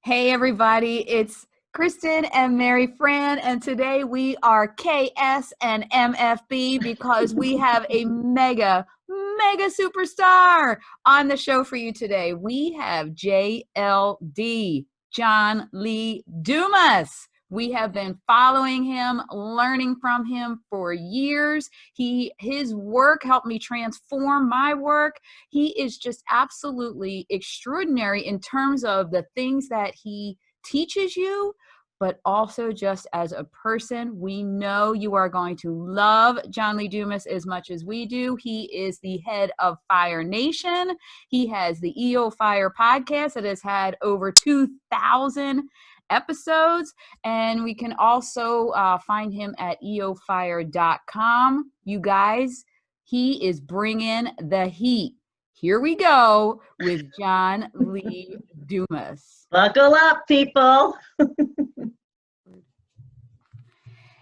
Hey everybody, it's Kristen and Mary Fran, and today we are KS and MFB because we have a mega superstar on the show for you today. We have JLD, John Lee Dumas. We have been following him, learning from him for years. His work helped me transform my work. He is just absolutely extraordinary in terms of the things that he teaches you, but also just as a person. We know you are going to love John Lee Dumas as much as we do. He is the head of Fire Nation. He has the EOFire podcast that has had over 2,000 episodes, and we can also find him at eofire.com. You guys, he is bringing the heat. Here we go with John Lee Dumas. Buckle up, people.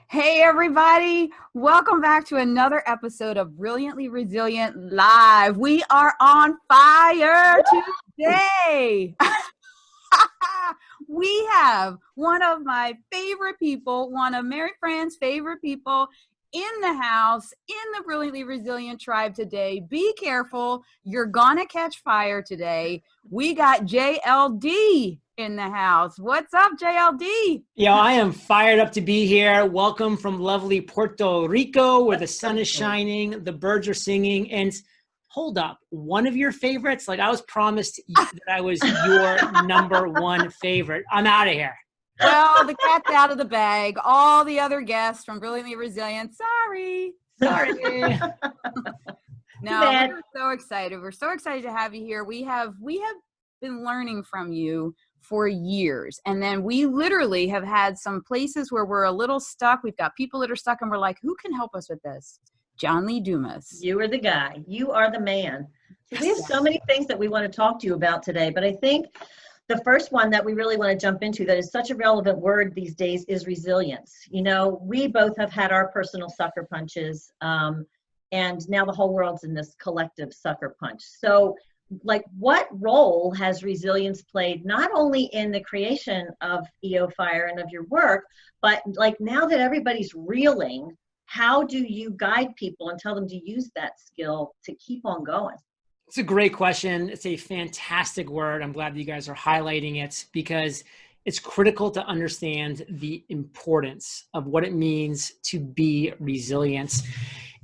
Hey, everybody. Welcome back to another episode of Brilliantly Resilient Live. We are on fire today. We have one of my favorite people, one of Mary Fran's favorite people in the house, in the Brilliantly Resilient tribe today. Be careful. You're gonna catch fire today. We got JLD in the house. What's up, JLD? Yo, I am fired up to be here. Welcome from lovely Puerto Rico, where the sun is shining, the birds are singing, and hold up, one of your favorites? Like, I was promised that I was your number one favorite. I'm out of here. Well, the cat's out of the bag. All the other guests from Brilliantly Resilient, sorry. No, we're so excited. We're so excited to have you here. We have been learning from you for years. And then we literally have had some places where we're a little stuck. We've got people that are stuck and we're like, who can help us with this? John Lee Dumas. You are the guy. You are the man. So we have so many things that we want to talk to you about today, but I think the first one that we really want to jump into that is such a relevant word these days is resilience. You know, we both have had our personal sucker punches, and now the whole world's in this collective sucker punch. So, like, what role has resilience played not only in the creation of EOFire and of your work, but like now that everybody's reeling, how do you guide people and tell them to use that skill to keep on going? It's a great question. It's a fantastic word. I'm glad that you guys are highlighting it because it's critical to understand the importance of what it means to be resilient.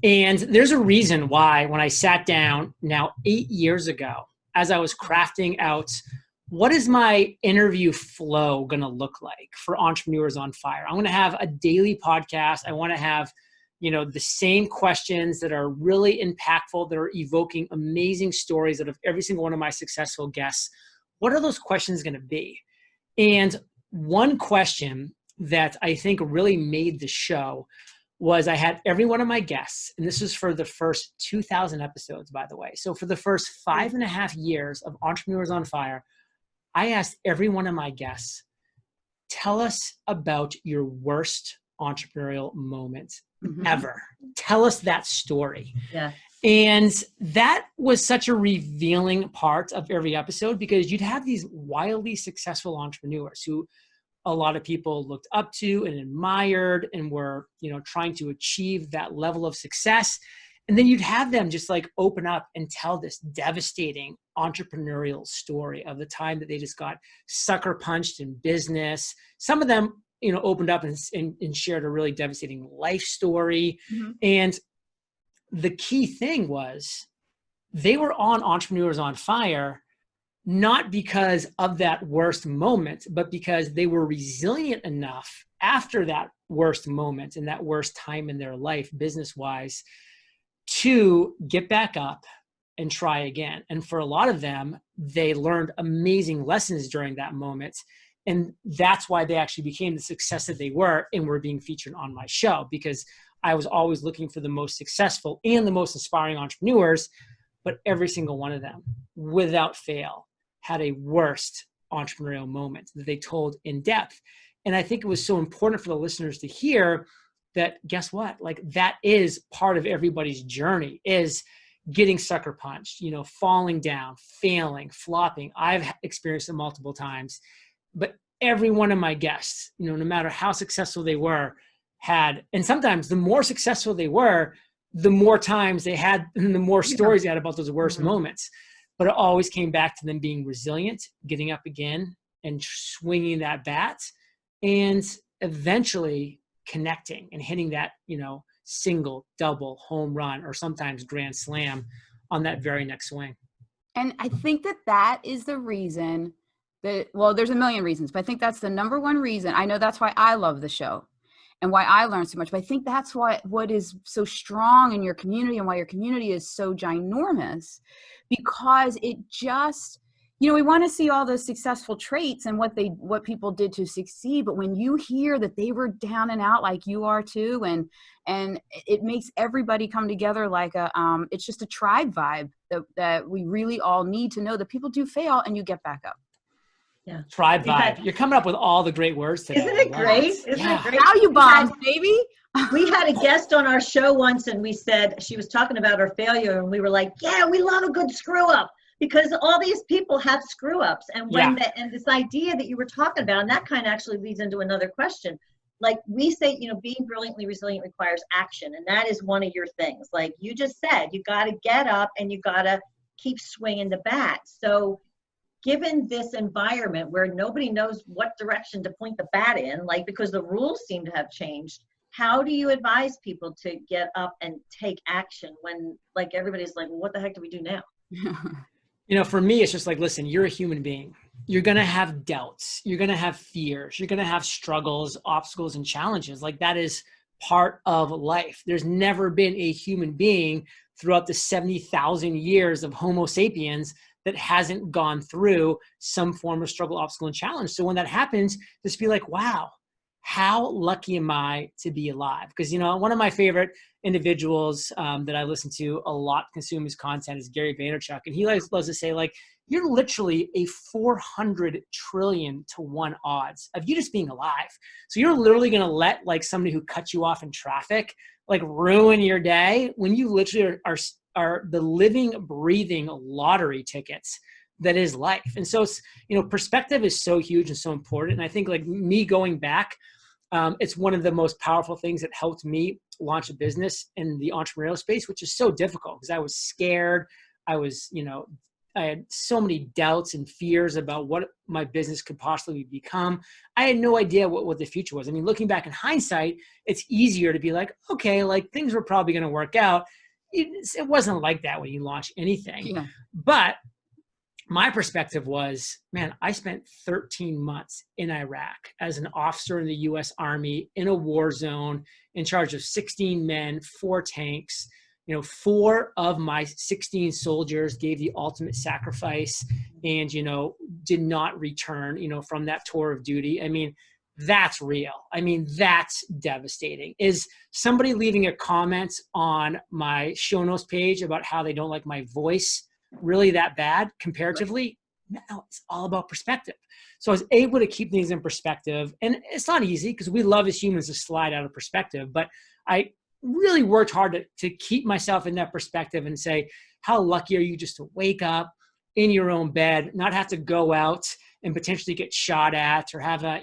And there's a reason why when I sat down now 8 years ago, as I was crafting out what is my interview flow going to look like for Entrepreneurs on Fire. I'm going to have a daily podcast. I want to have the same questions that are really impactful, that are evoking amazing stories out of every single one of my successful guests. What are those questions going to be? And one question that I think really made the show was I had every one of my guests, and this is for the first 2,000 episodes, by the way. So for the first 5.5 years of Entrepreneurs on Fire, I asked every one of my guests, tell us about your worst entrepreneurial moment ever. Tell us that story. Yeah. And that was such a revealing part of every episode because you'd have these wildly successful entrepreneurs who a lot of people looked up to and admired and were, trying to achieve that level of success. And then you'd have them just like open up and tell this devastating entrepreneurial story of the time that they just got sucker punched in business. Some of them opened up and shared a really devastating life story. Mm-hmm. And the key thing was they were on Entrepreneurs on Fire, not because of that worst moment, but because they were resilient enough after that worst moment and that worst time in their life, business-wise, to get back up and try again. And for a lot of them, they learned amazing lessons during that moment. And that's why they actually became the success that they were and were being featured on my show, because I was always looking for the most successful and the most inspiring entrepreneurs, but every single one of them, without fail, had a worst entrepreneurial moment that they told in depth. And I think it was so important for the listeners to hear that, guess what? Like, that is part of everybody's journey, is getting sucker punched, falling down, failing, flopping. I've experienced it multiple times. but every one of my guests, no matter how successful they were, and sometimes the more successful they were, the more times they had, and the more stories they had about those worst moments. But it always came back to them being resilient, getting up again and swinging that bat, and eventually connecting and hitting that, single, double, home run, or sometimes grand slam on that very next swing. And I think that is the reason there's a million reasons, but I think that's the number one reason. I know that's why I love the show and why I learn so much, but I think that's what is so strong in your community and why your community is so ginormous, because it just, we want to see all those successful traits and what people did to succeed. But when you hear that they were down and out like you are too, and it makes everybody come together like it's just a tribe vibe that we really all need to know that people do fail and you get back up. Yeah. Tribe vibe. You're coming up with all the great words today. Isn't it great? Isn't it great? Value bombs, baby. We had a guest on our show once, and we said, she was talking about her failure, and we were like, yeah, we love a good screw up, because all these people have screw ups. And and this idea that you were talking about, and that kind of actually leads into another question. Like we say, being brilliantly resilient requires action. And that is one of your things. Like you just said, you got to get up and you got to keep swinging the bat. So given this environment where nobody knows what direction to point the bat in, like because the rules seem to have changed, how do you advise people to get up and take action when like everybody's like, well, what the heck do we do now? For me, it's just like, listen, you're a human being. You're going to have doubts. You're going to have fears. You're going to have struggles, obstacles, and challenges. Like that is part of life. There's never been a human being throughout the 70,000 years of Homo sapiens that hasn't gone through some form of struggle, obstacle, and challenge. So when that happens, just be like, wow, how lucky am I to be alive? Because, one of my favorite individuals that I listen to a lot, consume his content, is Gary Vaynerchuck. And he loves to say, like, you're literally a 400 trillion to 1 odds of you just being alive. So you're literally going to let like somebody who cut you off in traffic, like ruin your day when you literally are the living, breathing lottery tickets that is life. And so, perspective is so huge and so important. And I think like me going back, it's one of the most powerful things that helped me launch a business in the entrepreneurial space, which is so difficult because I was scared. I was, I had so many doubts and fears about what my business could possibly become. I had no idea what the future was. I mean, looking back in hindsight, it's easier to be like, okay, like things were probably going to work out. It wasn't like that when you launch anything. Yeah. But my perspective was, man, I spent 13 months in Iraq as an officer in the U.S. Army in a war zone in charge of 16 men, 4 tanks. 4 of my 16 soldiers gave the ultimate sacrifice and, did not return, from that tour of duty. I mean, that's real. I mean, that's devastating. Is somebody leaving a comment on my show notes page about how they don't like my voice really that bad comparatively? No, it's all about perspective. So I was able to keep things in perspective, and it's not easy because we love as humans to slide out of perspective, but I really worked hard to keep myself in that perspective and say, how lucky are you just to wake up in your own bed, not have to go out and potentially get shot at or have an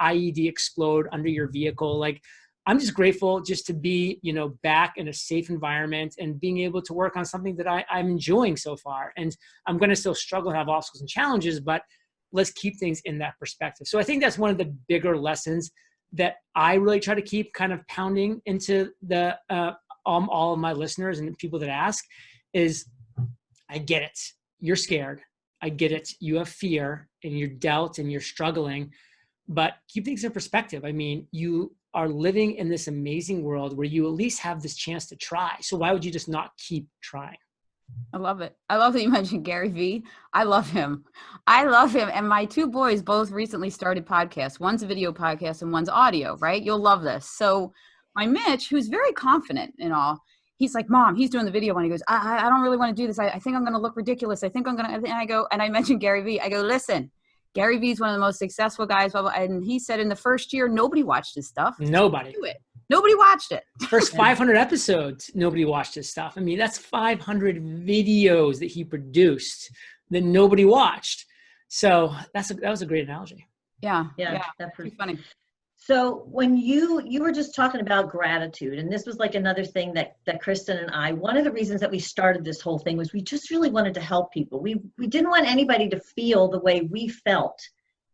IED explode under your vehicle. Like, I'm just grateful just to be, back in a safe environment and being able to work on something that I'm enjoying so far. And I'm going to still struggle and have obstacles and challenges, but let's keep things in that perspective. So I think that's one of the bigger lessons that I really try to keep kind of pounding into the all of my listeners and people that ask is, I get it. You're scared. I get it. You have fear and you're doubt and you're struggling, but keep things in perspective. I mean, you are living in this amazing world where you at least have this chance to try. So why would you just not keep trying? I love it. I love that you mentioned Gary Vee. I love him. And my 2 boys both recently started podcasts. One's a video podcast and one's audio, right? You'll love this. So my Mitch, who's very confident in all, he's like, Mom, he's doing the video one. He goes, I don't really want to do this. I think I'm going to look ridiculous. I think I'm going to, and I mentioned Gary Vee. I go, listen, Gary Vee's one of the most successful guys. Blah, blah. And he said in the first year, nobody watched his stuff. Nobody. Nobody watched it. First 500 episodes, nobody watched his stuff. I mean, that's 500 videos that he produced that nobody watched. So that was a great analogy. Yeah. Yeah, Yeah. that Too person. funny. So when you were just talking about gratitude, and this was like another thing that Kristen and I, one of the reasons that we started this whole thing was we just really wanted to help people. We didn't want anybody to feel the way we felt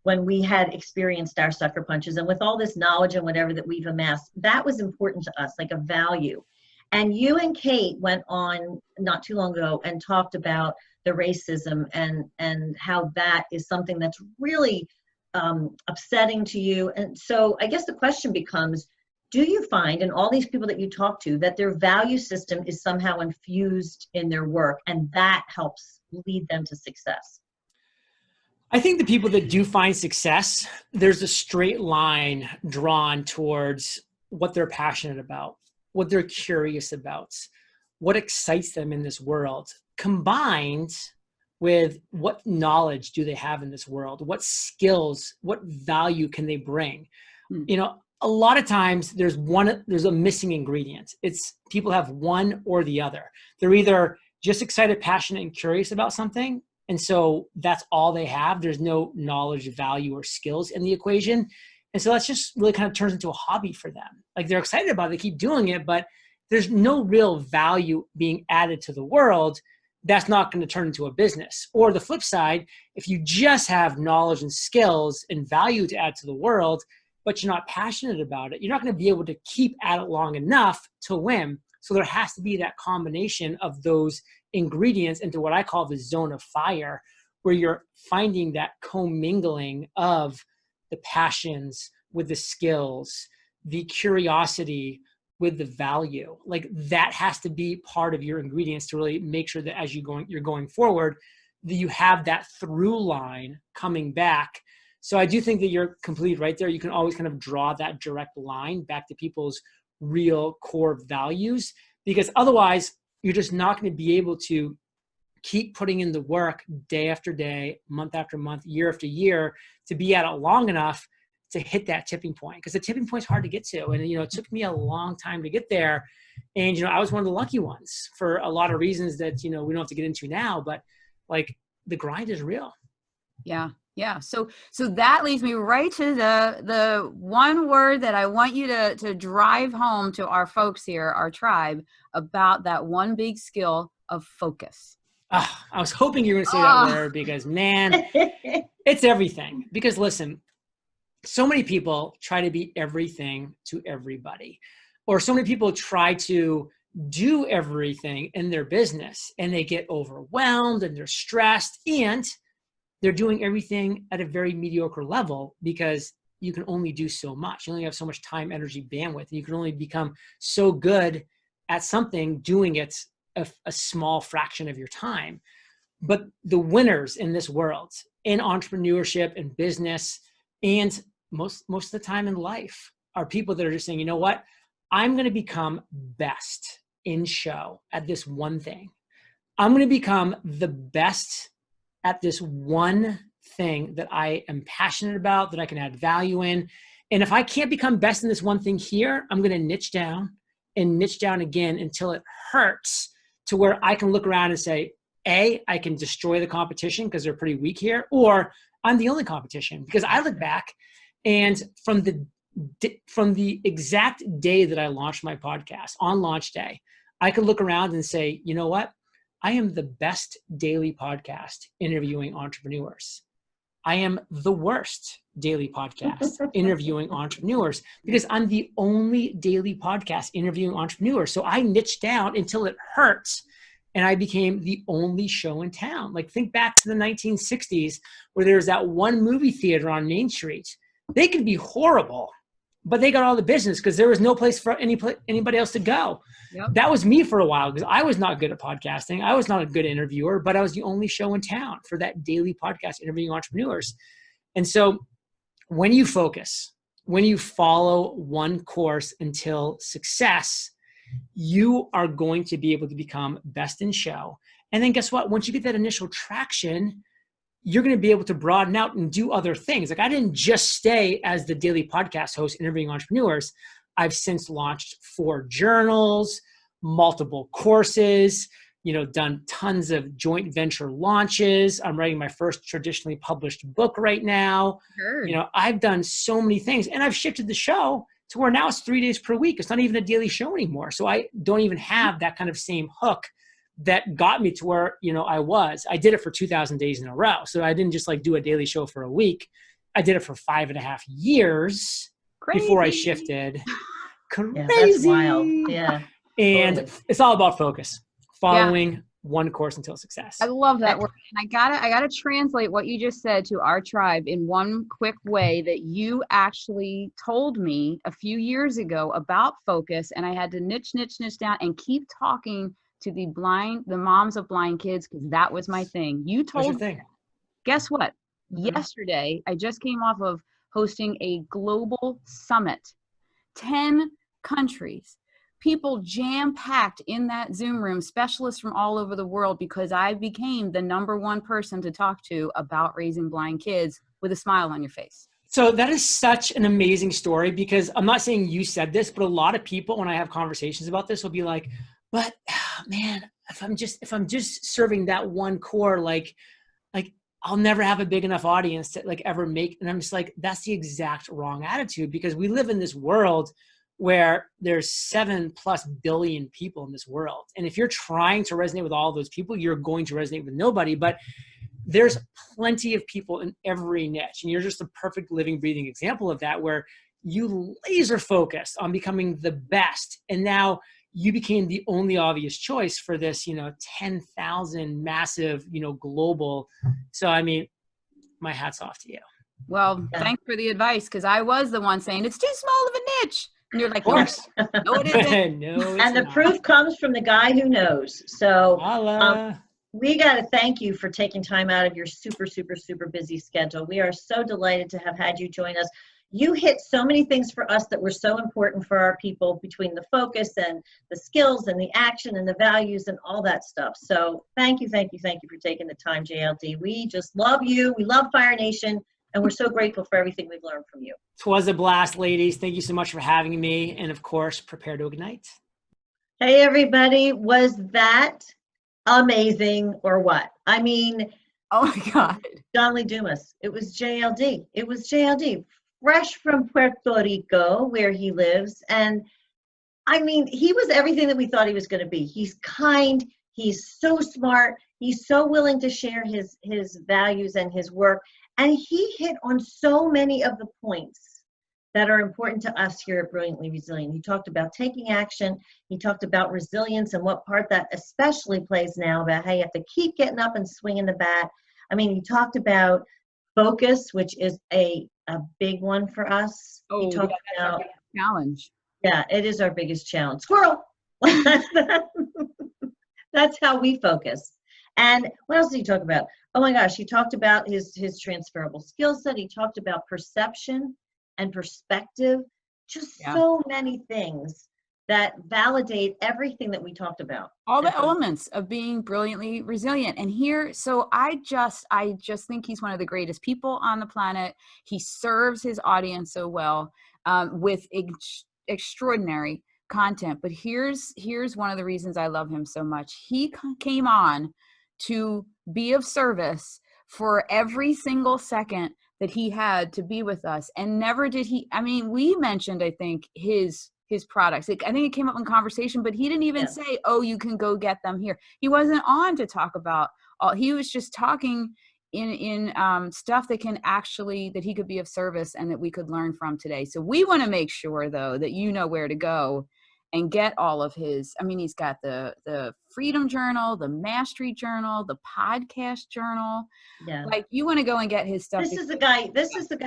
when we had experienced our sucker punches. And with all this knowledge and whatever that we've amassed, that was important to us, like a value. And you and Kate went on not too long ago and talked about the racism and how that is something that's really upsetting to you. And so I guess the question becomes, do you find in all these people that you talk to that their value system is somehow infused in their work and that helps lead them to success? I think the people that do find success, there's a straight line drawn towards what they're passionate about, what they're curious about, what excites them in this world, combined with what knowledge do they have in this world, what skills, what value can they bring. You know, a lot of times there's a missing ingredient. It's people have one or the other. They're either just excited, passionate, and curious about something, and so that's all they have. There's no knowledge, value, or skills in the equation. And so that's just really kind of turns into a hobby for them. Like they're excited about it, they keep doing it, but there's no real value being added to the world. That's not going to turn into a business. Or the flip side, if you just have knowledge and skills and value to add to the world, but you're not passionate about it, you're not going to be able to keep at it long enough to win. So there has to be that combination of those ingredients into what I call the zone of fire, where you're finding that commingling of the passions with the skills, the curiosity with the value. Like that has to be part of your ingredients to really make sure that as you're going forward, that you have that through line coming back. So I do think that you're completely right there. You can always kind of draw that direct line back to people's real core values, because otherwise you're just not going to be able to keep putting in the work day after day, month after month, year after year to be at it long enough to hit that tipping point. Because the tipping point is hard to get to. And, you know, it took me a long time to get there. And, you know, I was one of the lucky ones for a lot of reasons that, you know, we don't have to get into now, but like the grind is real. Yeah. Yeah. So that leads me right to the one word that I want you to drive home to our folks here, our tribe, about that one big skill of focus. I was hoping you were going to say that word because, man, it's everything. Because listen, so many people try to be everything to everybody, or so many people try to do everything in their business and they get overwhelmed and they're stressed and they're doing everything at a very mediocre level because you can only do so much. You only have so much time, energy, bandwidth, and you can only become so good at something doing it a small fraction of your time. But the winners in this world, in entrepreneurship and business, and most of the time in life, are people that are just saying, you know what, I'm going to become best in show at this one thing. I'm going to become the best at this one thing that I am passionate about, that I can add value in. And if I can't become best in this one thing here, I'm going to niche down and niche down again until it hurts, to where I can look around and say, A, I can destroy the competition because they're pretty weak here, or I'm the only competition. Because I look back and from the exact day that I launched my podcast, on launch day, I could look around and say, you know what? I am the best daily podcast interviewing entrepreneurs. I am the worst daily podcast interviewing entrepreneurs because I'm the only daily podcast interviewing entrepreneurs. So I niched down until it hurts and I became the only show in town. Like think back to the 1960s where there was that one movie theater on Main Street. They could be horrible, but they got all the business because there was no place for anybody else to go. Yep. That was me for a while because I was not good at podcasting. I was not a good interviewer, but I was the only show in town for that daily podcast interviewing entrepreneurs. And so when you focus, when you follow one course until success, you are going to be able to become best in show. And then guess what? Once you get that initial traction, you're going to be able to broaden out and do other things. Like I didn't just stay as the daily podcast host interviewing entrepreneurs. I've since launched 4 journals, multiple courses, done tons of joint venture launches. I'm writing my first traditionally published book right now. Heard. I've done so many things, and I've shifted the show to where now it's 3 days per week. It's not even a daily show anymore. So I don't even have that kind of same hook that got me to where, I was. I did it for 2,000 days in a row. So I didn't just like do a daily show for a week. I did it for 5.5 years before I shifted. Crazy. Yeah, that's wild. Yeah. And totally. It's all about focus, following one course until success. I love that word. And I gotta translate what you just said to our tribe in one quick way that you actually told me a few years ago about focus. And I had to niche down and keep talking to the moms of blind kids, because that was my thing. You told me. Guess what? Mm-hmm. Yesterday, I just came off of hosting a global summit, 10 countries. People jam-packed in that Zoom room, specialists from all over the world, because I became the #1 person to talk to about raising blind kids with a smile on your face. So that is such an amazing story, because I'm not saying you said this, but a lot of people, when I have conversations about this, will be like, but man, if I'm just serving that one core, like I'll never have a big enough audience to like ever make. And I'm just like, that's the exact wrong attitude, because we live in this world where there's 7+ billion people in this world. And if you're trying to resonate with all those people, you're going to resonate with nobody. But there's plenty of people in every niche. And you're just a perfect living, breathing example of that, where you laser focused on becoming the best. And now you became the only obvious choice for this, 10,000 massive, global. So, I mean, my hat's off to you. Well, thanks for the advice, because I was the one saying it's too small of a niche. And you're like, of course. No, it isn't. No, and the proof comes from the guy who knows. So we got to thank you for taking time out of your super, super, super busy schedule. We are so delighted to have had you join us. You hit so many things for us that were so important for our people, between the focus and the skills and the action and the values and all that stuff. So thank you for taking the time, JLD. We just love you. We love Fire Nation. And we're so grateful for everything we've learned from you. It was a blast, ladies. Thank you so much for having me. And of course, prepare to ignite. Hey, everybody. Was that amazing or what? I mean, oh my God. John Lee Dumas. It was JLD. Fresh from Puerto Rico, where he lives. And I mean, he was everything that we thought he was going to be. He's kind. He's so smart. He's so willing to share his values and his work. And he hit on so many of the points that are important to us here at Brilliantly Resilient. He talked about taking action. He talked about resilience and what part that especially plays now, about how you have to keep getting up and swinging the bat. I mean, he talked about focus, which is a big one for us. Oh, he talked about challenge. Yeah, it is our biggest challenge. Squirrel. That's how we focus. And what else did he talk about? Oh my gosh, he talked about his transferable skill set. He talked about perception and perspective. Just so many things that validate everything that we talked about. All the elements of being brilliantly resilient. And here, so I just think he's one of the greatest people on the planet. He serves his audience so well with extraordinary content. But here's one of the reasons I love him so much. He came on to be of service for every single second that he had to be with us. And never did he, I mean, we mentioned, I think, his products. I think it came up in conversation, but he didn't even say, oh, you can go get them here. He wasn't on to talk about all, he was just talking in stuff that he could be of service and that we could learn from today. So we want to make sure, though, that you know where to go and get all of his. I mean, he's got the Freedom Journal, the Mastery Journal, the Podcast Journal. Yeah. Like, you want to go and get his stuff. This is the guy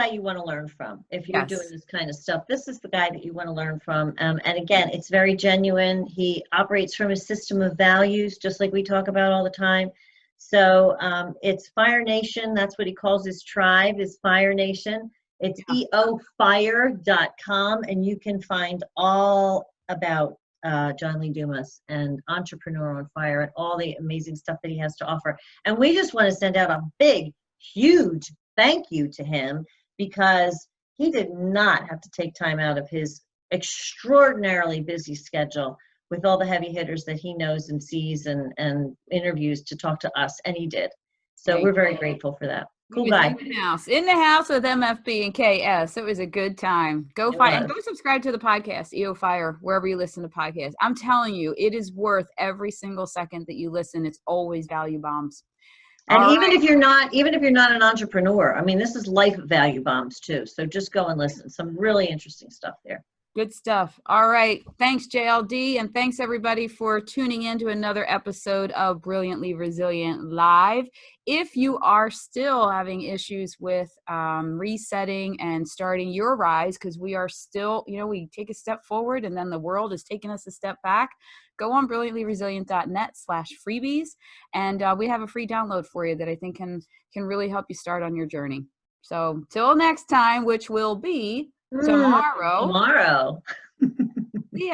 you want to learn from. If you're doing this kind of stuff, this is the guy that you want to learn from. And again, it's very genuine. He operates from a system of values, just like we talk about all the time. So it's Fire Nation. That's what he calls his tribe, is Fire Nation. It's EOFire.com, and you can find all about John Lee Dumas and Entrepreneurial on Fire and all the amazing stuff that he has to offer. And we just want to send out a big, huge thank you to him, because he did not have to take time out of his extraordinarily busy schedule with all the heavy hitters that he knows and sees and interviews to talk to us, and he did. So we're very grateful for that. Cool He was guy. in the house with MFB and KS. It was a good time. Go It find and was. go subscribe to the podcast, EOFire, wherever you listen to podcasts. I'm telling you, it is worth every single second that you listen. It's always value bombs. And All even right. if you're not an entrepreneur, I mean, this is life value bombs too. So just go and listen. Some really interesting stuff there. Good stuff. All right. Thanks, JLD. And thanks, everybody, for tuning in to another episode of Brilliantly Resilient Live. If you are still having issues with resetting and starting your rise, because we are still, we take a step forward and then the world is taking us a step back, go on brilliantlyresilient.net/freebies. And we have a free download for you that I think can really help you start on your journey. So till next time, which will be tomorrow. Tomorrow.